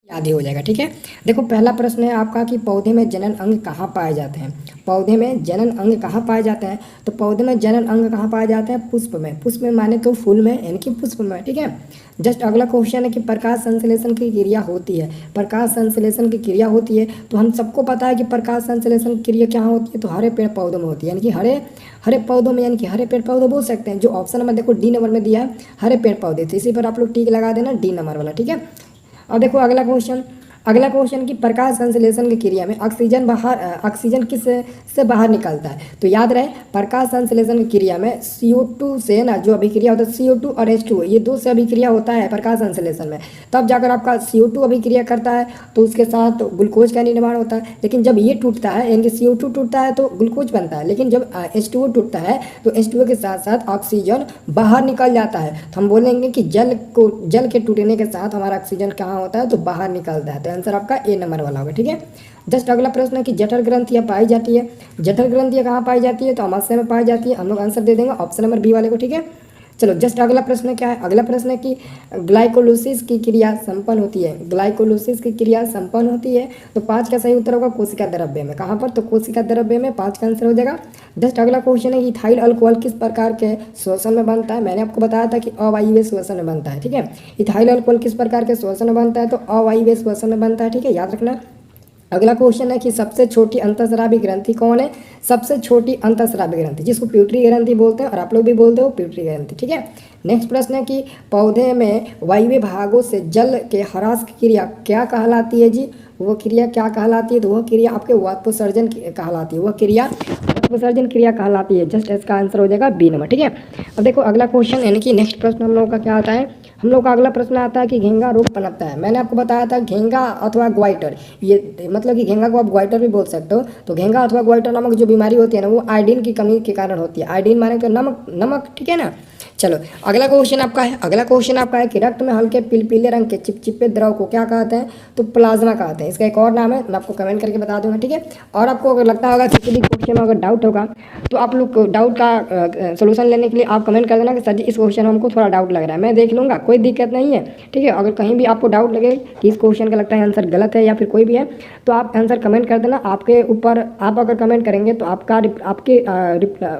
याद ही हो जाएगा। ठीक है, देखो पहला प्रश्न है आपका कि पौधे में जनन अंग कहाँ पाए जाते हैं। पौधे में जनन अंग कहाँ पाए जाते हैं, तो पौधे में जनन अंग कहाँ पाए जाते हैं, पुष्प में। पुष्प में माने तो फूल में, यानी कि पुष्प में। ठीक है, जस्ट अगला क्वेश्चन है कि प्रकाश संश्लेषण की क्रिया होती है। प्रकाश संश्लेषण की क्रिया होती है, तो हम सबको पता है कि प्रकाश संश्लेषण की क्रिया क्या होती है, तो हरे पेड़ पौधों में होती है, यानी कि हरे हरे पौधों में, यानी कि हरे पेड़ पौधे बोल सकते हैं। जो ऑप्शन नंबर देखो डी नंबर में दिया है हरे पेड़ पौधे, तो इसी पर आप लोग टिक लगा देना, डी नंबर वाला। ठीक है, अब देखो अगला क्वेश्चन कि प्रकाश संश्लेषण की क्रिया में ऑक्सीजन किस से बाहर निकलता है, तो याद रहे प्रकाश संश्लेषण की क्रिया में CO2 से ना जो अभिक्रिया होता है, CO2 और H2 ये दो से अभिक्रिया होता है प्रकाश संश्लेषण में। तब जाकर आपका CO2 अभिक्रिया करता है तो उसके साथ ग्लूकोज का निर्माण होता है। लेकिन जब ये टूटता है, यानी कि CO2 टूटता है तो ग्लूकोज बनता है, लेकिन जब H2O टूटता है तो H2O के साथ साथ ऑक्सीजन बाहर निकल जाता है। तो हम बोलेंगे कि जल के टूटने के साथ हमारा ऑक्सीजन कहाँ होता है, तो बाहर निकलता है। तो आंसर आपका ए नंबर वाला होगा। ठीक है, जस्ट अगला प्रश्न है कि जठर ग्रंथियाँ पाई जाती है। जठर ग्रंथियाँ कहाँ पाई जाती है, तो अमाशय में पाई जाती है। हम लोग आंसर दे देंगे ऑप्शन नंबर बी वाले को। ठीक है, चलो जस्ट अगला प्रश्न क्या है, अगला प्रश्न है कि ग्लाइकोलिसिस की क्रिया संपन्न होती है। ग्लाइकोलिसिस की क्रिया संपन्न होती है, तो 5 का सही उत्तर होगा कोशिका द्रव्य में। कहाँ पर, तो कोशिका द्रव्य में 5 का आंसर हो जाएगा। जस्ट अगला क्वेश्चन है कि इथाइल अल्कोहल किस प्रकार के श्वसन में बनता है। मैंने आपको बताया था कि अवायवीय श्वसन में बनता है। ठीक है, इथाइल अल्कोहल किस प्रकार के श्वसन में बनता है, तो अवायवीय श्वसन में बनता है। ठीक है, याद रखना। अगला क्वेश्चन है कि सबसे छोटी अंतःस्रावी ग्रंथि कौन है। सबसे छोटी अंतःस्रावी ग्रंथि जिसको प्यूटरी ग्रंथि बोलते हैं, और आप लोग भी बोलते हो प्यूटरी ग्रंथि। ठीक है, नेक्स्ट प्रश्न है कि पौधे में वायवीय भागों से जल के ह्रास की क्रिया क्या कहलाती है जी। वो क्रिया क्या कहलाती है, तो वह क्रिया आपके वाष्पोत्सर्जन कहलाती है। वह क्रिया वाष्पोत्सर्जन क्रिया कहलाती है। जस्ट इसका आंसर हो जाएगा बी नंबर। ठीक है, अब देखो अगला क्वेश्चन यानी कि नेक्स्ट प्रश्न हम लोगों का क्या आता है। हम लोग का अगला प्रश्न आता है कि घेंगा रोग पनपता है। मैंने आपको बताया था घेंगा अथवा ग्वाइटर, ये मतलब कि घेंगा को आप ग्वाइटर भी बोल सकते हो। तो घेंगा अथवा ग्वाइटर नामक जो बीमारी होती है ना, वो आयोडीन की कमी के कारण होती है। आयोडीन माने तो नमक। ठीक है ना, चलो अगला क्वेश्चन आपका है। अगला क्वेश्चन आपका है कि रक्त में हल्के पीले रंग के चिपचिपे द्रव को क्या कहते हैं, तो प्लाज्मा कहते हैं। इसका एक और नाम है, मैं आपको कमेंट करके बता दूंगा। ठीक है, और आपको अगर लगता होगा किसी भी क्वेश्चन में अगर डाउट होगा तो आप लोग डाउट का सोल्यूशन लेने के लिए आप कमेंट कर देना कि सर जी इस क्वेश्चन में हमको थोड़ा डाउट लग रहा है, मैं देख लूँगा, कोई दिक्कत नहीं है। ठीक है, अगर कहीं भी आपको डाउट लगे कि इस क्वेश्चन का लगता है आंसर गलत है या फिर कोई भी है, तो आप आंसर कमेंट कर देना। आपके ऊपर आप अगर कमेंट करेंगे तो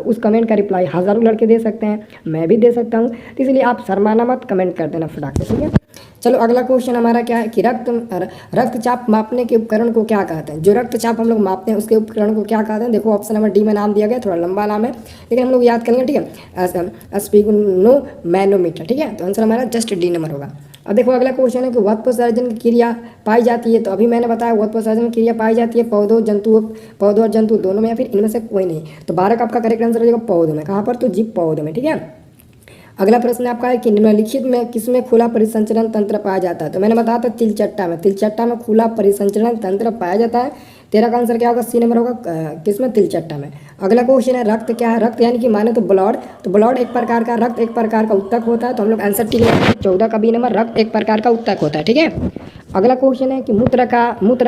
उस कमेंट का रिप्लाई हज़ारों लड़के दे सकते हैं, मैं भी दे सकता हूँ। तो इसलिए आप शर्माना मत, कमेंट कर देना फटाक से। ठीक है, चलो अगला क्वेश्चन हमारा क्या है कि रक्तचाप मापने के उपकरण को क्या कहते हैं। जो रक्तचाप हम लोग मापते हैं उसके उपकरण को क्या कहते हैं। देखो ऑप्शन नंबर डी में नाम दिया गया, थोड़ा लंबा नाम है लेकिन हम लोग याद करेंगे। ठीक है, स्पिगनोमैनोमीटर। ठीक है, तो आंसर हमारा जस्ट डी नंबर होगा। अब देखो अगला क्वेश्चन है कि वाष्पोत्सर्जन की क्रिया पाई जाती है। तो अभी मैंने बताया वाष्पोत्सर्जन की क्रिया पाई जाती है पौधों और जंतु दोनों में, या फिर इनमें से कोई नहीं। तो 12 का आपका करेक्ट आंसर हो जाएगा पौधों में। कहाँ पर, तो जीव पौधों में। ठीक है, अगला प्रश्न आपका है कि निम्नलिखित में किसमें खुला परिसंचरण तंत्र पाया जाता है। तो मैंने बताया था तिलचट्टा में खुला परिसंचरण तंत्र पाया जाता है। 13 का आंसर क्या होगा, सी नंबर होगा। किसमें, तिलचट्टा में। अगला क्वेश्चन है रक्त क्या है। रक्त यानी कि माने तो ब्लड। तो ब्लड एक प्रकार का, रक्त एक प्रकार का उत्तक होता है। तो हम लोग आंसर ठीक है 14 का बी नंबर, रक्त एक प्रकार का उत्तक होता है। ठीक है, अगला क्वेश्चन है कि मूत्र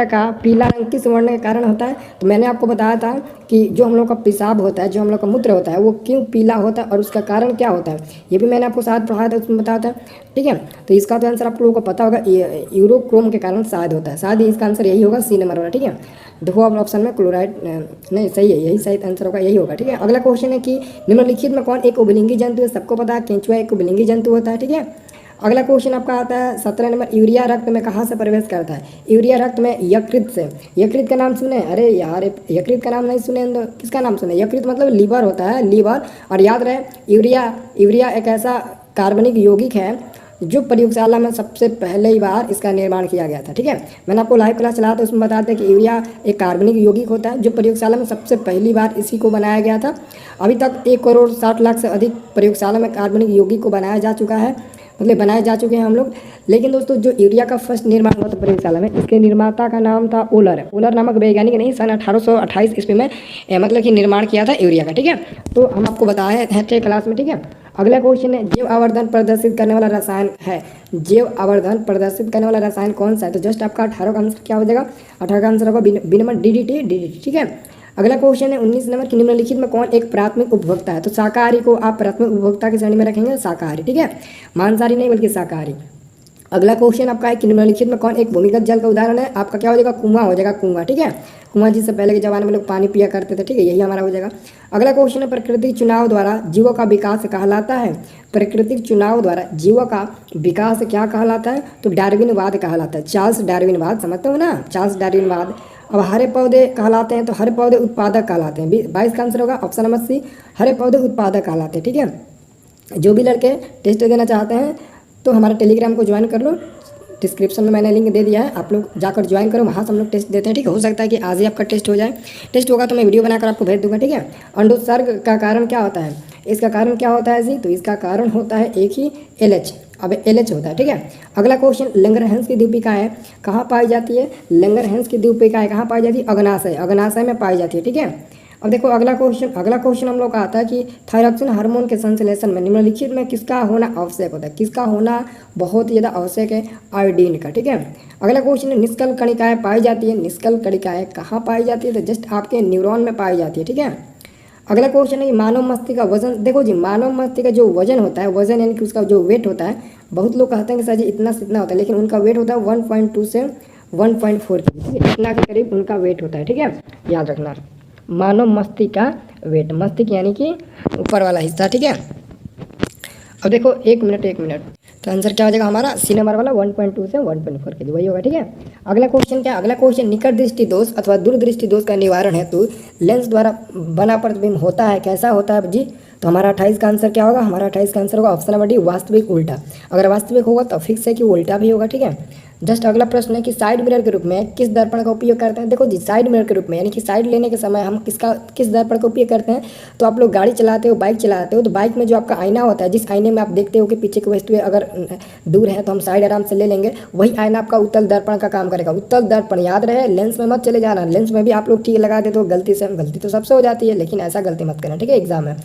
का पीला रंग किस वर्ण के कारण होता है। तो मैंने आपको बताया था कि जो हम लोग का पेशाब होता है, जो हम लोग का मूत्र होता है, वो क्यों पीला होता है और उसका कारण क्या होता है, ये भी मैंने आपको साथ पढ़ाया था, उसमें बताया था। ठीक है, तो इसका तो आंसर आप लोगों को पता होगा, यूरोक्रोम के कारण शायद होता है। शायद इसका आंसर यही होगा, सी नंबर वाला। ठीक है, देखो अब ऑप्शन में क्लोराइड नहीं सही है, यही सही आंसर होगा, यही होगा। ठीक है, अगला क्वेश्चन है कि निम्नलिखित में कौन एक उभयलिंगी जंतु है। सबको पता है केंचुआ एक उभयलिंगी जंतु होता है। ठीक है, अगला क्वेश्चन आपका आता है 17 नंबर, यूरिया रक्त में कहाँ से प्रवेश करता है। यूरिया रक्त में यकृत से। यकृत का नाम सुने, अरे यार यकृत का नाम नहीं सुने तो किसका नाम सुने। यकृत मतलब लीवर होता है, लीवर। और याद रहे यूरिया एक ऐसा कार्बनिक यौगिक है जो प्रयोगशाला में सबसे पहले बार इसका निर्माण किया गया था। ठीक है, मैंने आपको लाइव क्लास चलाया था, उसमें बताते हैं कि यूरिया एक कार्बनिक यौगिक होता है जो प्रयोगशाला में सबसे पहली बार इसी को बनाया गया था। अभी तक 1,60,00,000 से अधिक प्रयोगशाला में कार्बनिक यौगिक को बनाया जा चुका है, मतलब बनाए जा चुके हैं हम लोग। लेकिन दोस्तों जो यूरिया का फर्स्ट निर्माण हुआ था प्रयोगशाला में, इसके निर्माता का नाम था ओलर नामक वैज्ञानिक ने सन 1828 ईस्वी में मतलब कि निर्माण किया था यूरिया का। ठीक है, तो हम आपको बताए हैं 6 क्लास में। ठीक है, अगला क्वेश्चन है जैव आवर्धन प्रदर्शित करने वाला रसायन है। जैव आवर्धन प्रदर्शित करने वाला रसायन कौन सा है। तो जस्ट आपका 18 का आंसर क्या हो जाएगा, 18 का आंसर होगा बी नंबर DDT। ठीक है, अगला क्वेश्चन है 19 नंबर की निम्नलिखित में कौन एक प्राथमिक उपभोक्ता है। तो शाकाहारी को आप प्राथमिक उपभोक्ता की श्रेणी में रखेंगे, शाकाहारी। ठीक है, मांसाहारी नहीं बल्कि शाकाहारी। अगला क्वेश्चन आपका है कि निम्नलिखित में कौन एक भूमिगत जल का उदाहरण है। आपका क्या हो जाएगा, कुआं हो जाएगा, कुआं। ठीक है, कुआं जिससे पहले के जमाने में लोग पानी पिया करते थे। ठीक है, यही हमारा हो जाएगा। अगला क्वेश्चन है प्राकृतिक चुनाव द्वारा जीवों का विकास कहलाता है। प्राकृतिक चुनाव द्वारा जीवों का विकास क्या कहलाता है, तो डार्विनवाद कहलाता है। चार्ल्स डार्विनवाद समझते हो ना, चार्ल्स डार्विनवाद। अब हरे पौधे कहलाते हैं, तो हरे पौधे उत्पादक कहलाते हैं। 22 का आंसर होगा ऑप्शन नंबर सी, हरे पौधे उत्पादक कहलाते हैं। ठीक है, जो भी लड़के टेस्ट देना चाहते हैं तो हमारे टेलीग्राम को ज्वाइन कर लो, डिस्क्रिप्शन में मैंने लिंक दे दिया है, आप लोग जाकर ज्वाइन करो, वहाँ से हम लोग टेस्ट देते हैं। ठीक है, हो सकता है कि आज ही आपका टेस्ट हो जाए। टेस्ट होगा तो मैं वीडियो बनाकर आपको भेज दूंगा। ठीक है, अंडोत्सर्ग का कारण क्या होता है, इसका कारण क्या होता है जी, तो इसका कारण होता है एक ही LH। अब LH होता है। ठीक है, अगला क्वेश्चन, लैंगरहैंस की द्वीपिकाएँ कहाँ पाई जाती है। लैंगरहैंस की द्वीपिकाएँ कहाँ पाई जाती है, अग्नाशय, अग्नाशय में पाई जाती है। ठीक है, अब देखो अगला क्वेश्चन हम लोग का आता है कि थायरॉक्सिन हार्मोन के संश्लेषण में निम्नलिखित में किसका होना आवश्यक होता है। किसका होना बहुत ही ज़्यादा आवश्यक है, आयोडीन का। ठीक है, अगला क्वेश्चन है निष्कल कणिकाएँ पाई जाती है। निष्कल कणिकाएँ कहाँ पाई जाती है, तो जस्ट आपके न्यूरॉन में पाई जाती है। ठीक है, अगला क्वेश्चन है कि मानव मस्तिष्क का वजन। देखो जी, मानव मस्तिष्क का जो वजन होता है, वजन यानी कि उसका जो वेट होता है, बहुत लोग कहते हैं कि सर जी इतना से इतना होता है, लेकिन उनका वेट होता है 1.2 से 1.4 kg, इतना के करीब उनका वेट होता है। ठीक है, याद रखना, मानव मस्तिष्क का वेट, मस्तिष्क यानी कि ऊपर वाला हिस्सा। ठीक है, अब देखो एक मिनट, तो आंसर क्या हो जाएगा हमारा, सी नंबर वाला 1.2 से 1.4 kg वही होगा। ठीक है, अगला क्वेश्चन क्या, अगला क्वेश्चन निकट दृष्टि दोष अथवा दूर दृष्टि दोष का निवारण हेतु लेंस द्वारा बना प्रतिबिंब होता है, कैसा होता है जी, तो हमारा 28 का आंसर क्या होगा, हमारा 28 का आंसर होगा ऑप्शन नंबर डी, वास्तविक उल्टा। अगर वास्तविक होगा तो फिक्स है कि उल्टा भी होगा। ठीक है, जस्ट अगला प्रश्न है कि साइड मिरर के रूप में किस दर्पण का उपयोग करते हैं। देखो जी, साइड मिरर के रूप में यानी कि साइड लेने के समय हम किस दर्पण का उपयोग करते हैं, तो आप लोग गाड़ी चलाते हो, बाइक चलाते हो, तो बाइक में जो आपका आईना होता है, जिस आईने में आप देखते हो कि पीछे की वस्तुएं अगर दूर है तो हम साइड आराम से ले लेंगे, वही आईना आपका उत्तल दर्पण का काम करेगा। उत्तल दर्पण याद रहे, लेंस में मत चले जाना, लेंस में भी आप लोग ठीक लगा देते हो गलती तो सबसे हो जाती है, लेकिन ऐसा गलती मत करना। ठीक है, एग्जाम में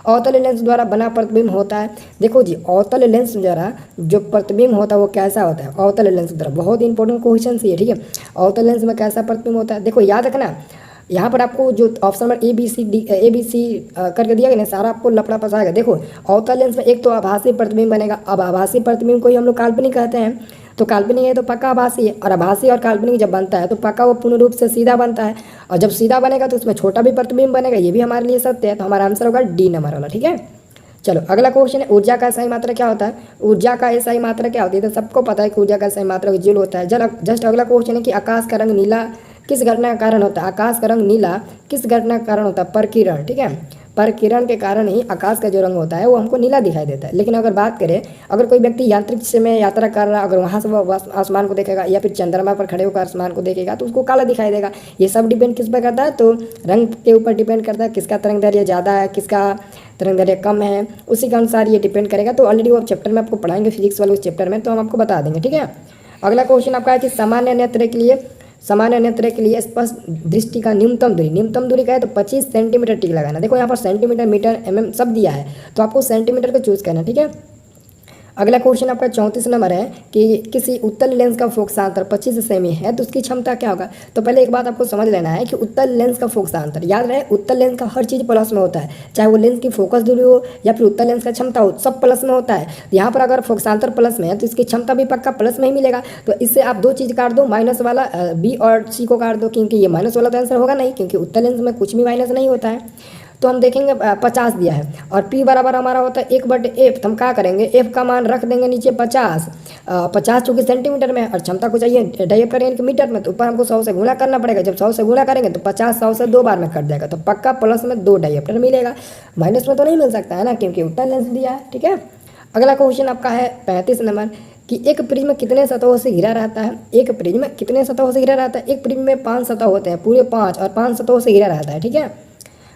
अवतल लेंस द्वारा बना प्रतिबिंब होता है। देखो जी, अवतल लेंस द्वारा जो प्रतिबिंब होता है वो कैसा होता है, अवतल लेंस द्वारा, बहुत इंपॉर्टेंट क्वेश्चन है। ठीक है, अवतल लेंस में कैसा प्रतिबिंब होता है, देखो याद रखना, यहाँ पर आपको जो ऑप्शन नंबर ABC करके दिया गया ना, सारा आपको लफड़ा फंसाएगा। देखो अवतल लेंस में एक तो आभासी प्रतिबिंब बनेगा। अब आभासी प्रतिबिंब को ही हम लोग काल्पनिक कहते हैं, तो काल्पनिक है तो पक्का आभासी है, और आभासी और काल्पनिक जब बनता है तो पक्का वो पूर्ण रूप से सीधा बनता है, और जब सीधा बनेगा तो उसमें छोटा भी प्रतिबिंब बनेगा, ये भी हमारे लिए सत्य है। तो हमारा आंसर होगा डी नंबर वाला। ठीक है, चलो अगला क्वेश्चन है, ऊर्जा का सही मात्रा क्या होता है। ऊर्जा का सही मात्रा क्या होती है, तो सबको पता है कि ऊर्जा का सही मात्रा जूल होता है। जस्ट अगला क्वेश्चन है कि आकाश का रंग नीला किस घटना का कारण होता है। आकाश का रंग नीला किस घटना का कारण होता है, परकिरण। ठीक है, परकिरण के कारण ही आकाश का जो रंग होता है वो हमको नीला दिखाई देता है। लेकिन अगर बात करें, अगर कोई व्यक्ति यांत्रिक में यात्रा कर रहा है, अगर वहाँ से वो आसमान को देखेगा या फिर चंद्रमा पर खड़े होकर आसमान को देखेगा तो उसको काला दिखाई देगा। ये सब डिपेंड किस पर करता है, तो रंग के ऊपर डिपेंड करता है, किसका तरंग दैर्घ्य ज़्यादा है, किसका तरंग दैर्घ्य कम है, उसी के अनुसार ये डिपेंड करेगा। तो ऑलरेडी वो चैप्टर में आपको पढ़ाएंगे, फिजिक्स वाले उस चैप्टर में, तो हम आपको बता देंगे। ठीक है, अगला क्वेश्चन आपका है कि सामान्य नेत्र के लिए स्पष्ट दृष्टि का न्यूनतम दूरी का है, तो 25 सेंटीमीटर टिक लगाना। देखो यहाँ पर सेंटीमीटर, मीटर, mm सब दिया है, तो आपको सेंटीमीटर को चूज करना। ठीक है, अगला क्वेश्चन आपका 34 नंबर है कि किसी उत्तल लेंस का फोकसांतर 25 सेमी है तो उसकी क्षमता क्या होगा। तो पहले एक बात आपको समझ लेना है कि उत्तल लेंस का फोकसांतर, याद रहे उत्तल लेंस का हर चीज़ प्लस में होता है, चाहे वो लेंस की फोकस दूरी हो या फिर उत्तल लेंस का क्षमता हो, सब प्लस में होता है। यहाँ पर अगर फोकसांतर प्लस में है तो इसकी क्षमता भी पक्का प्लस में ही मिलेगा। तो इससे आप दो चीज़ काट दो, माइनस वाला बी और सी को काट दो, क्योंकि ये माइनस वाला तो आंसर होगा नहीं, क्योंकि उत्तल लेंस में कुछ भी माइनस नहीं होता है। तो हम देखेंगे 50 दिया है और P बराबर हमारा होता है 1/f, तो हम क्या करेंगे, f का मान रख देंगे नीचे 50 चूँकि सेंटीमीटर में और क्षमता को चाहिए डायप्टर यानी कि मीटर में, तो ऊपर हमको 100 से गुणा करना पड़ेगा। जब 100 से गुणा करेंगे तो 50 100 से 2 बार में कट जाएगा, तो पक्का प्लस में 2 डायप्टर मिलेगा, माइनस में तो नहीं मिल सकता है ना, क्योंकि उत्तर लेंस दिया है। ठीक है, अगला क्वेश्चन आपका है 35 नंबर कि एक प्रिज्म कितने सतहों से घिरा रहता है। एक प्रिज्म कितने सतहों से घिरा रहता है, एक प्रिज्म में 5 सतह होते हैं, पूरे 5 और 5 सतहों से घिरा रहता है। ठीक है,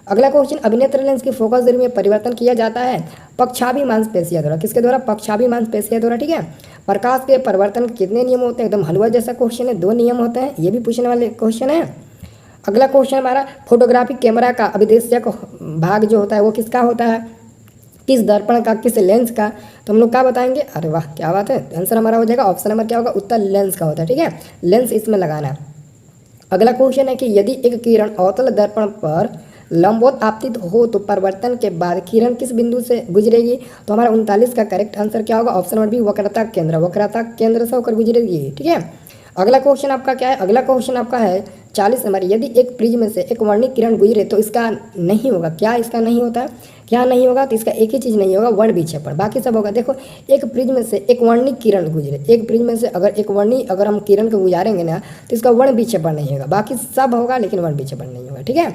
अगला क्वेश्चन, अभिनेत्र लेंस की फोकस दूरी में परिवर्तन किया जाता है पक्षाभि मांसपेशियों द्वारा। किसके द्वारा, पक्षाभि मांसपेशियों द्वारा। ठीक है, प्रकाश के परिवर्तन के कितने नियम होते हैं, एकदम हलवा जैसा क्वेश्चन है, 2 नियम होते हैं, ये भी पूछने वाले क्वेश्चन है। अगला क्वेश्चन हमारा, फोटोग्राफिक कैमरा का अभिदेशक भाग जो होता है वो किसका होता है, किस दर्पण का, किस लेंस का, तो हम लोग क्या बताएंगे। अरे वाह क्या बात है, आंसर हमारा हो जाएगा ऑप्शन नंबर क्या होगा, उत्तर लेंस का होता है। ठीक है, लेंस इसमें लगाना है। अगला क्वेश्चन है कि यदि एक किरण अवतल दर्पण पर लंबवत आपतित हो तो परिवर्तन के बाद किरण किस बिंदु से गुजरेगी? तो हमारा 39 का करेक्ट आंसर क्या होगा? ऑप्शन नंबर बी, वक्रता केंद्र से होकर गुजरेगी। ठीक है, अगला क्वेश्चन आपका क्या है? अगला क्वेश्चन आपका है 40 नंबर। यदि एक प्रिज्म में से एक वर्णिक किरण गुजरे तो इसका नहीं होगा। क्या इसका नहीं होता है? क्या नहीं होगा? तो इसका एक ही चीज़ नहीं होगा, वर्ण विक्षेपण। बाकी सब होगा। देखो, एक प्रिज्म में से एक वर्णिक किरण गुजरे, एक प्रिज्म में से अगर हम किरण को गुजारेंगे ना तो इसका वर्ण विक्षेपण नहीं होगा। बाकी सब होगा लेकिन वर्ण विक्षेपण नहीं होगा। ठीक है,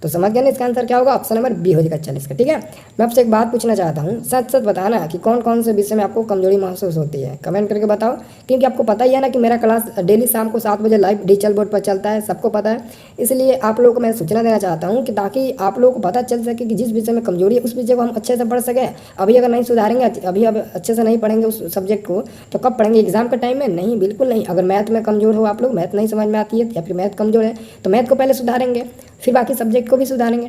तो समझ गए ना, इसका आंसर क्या होगा? ऑप्शन नंबर बी हो जाएगा 40 का। ठीक है, मैं आपसे एक बात पूछना चाहता हूँ, सच सच बताना कि कौन कौन से विषय में आपको कमजोरी महसूस होती है, कमेंट करके बताओ। क्योंकि आपको पता ही है ना कि मेरा क्लास डेली शाम को 7 बजे लाइव डिजिटल बोर्ड पर चलता है, सबको पता है। इसलिए आप लोगों को मैं सूचना देना चाहता हूँ कि ताकि आप लोगों को पता चल सके कि जिस विषय में कमजोरी है उस विषय को हम अच्छे से पढ़ सकें। अभी अगर नहीं सुधारेंगे, अभी अब अच्छे से नहीं पढ़ेंगे उस सब्जेक्ट को, तो कब पढ़ेंगे? एग्जाम के टाइम में? नहीं, बिल्कुल नहीं। अगर मैथ में कमजोर हो आप लोग, मैथ नहीं समझ में आती है या फिर मैथ कमजोर है, तो मैथ को पहले सुधारेंगे, फिर बाकी सब्जेक्ट को भी सुधारेंगे।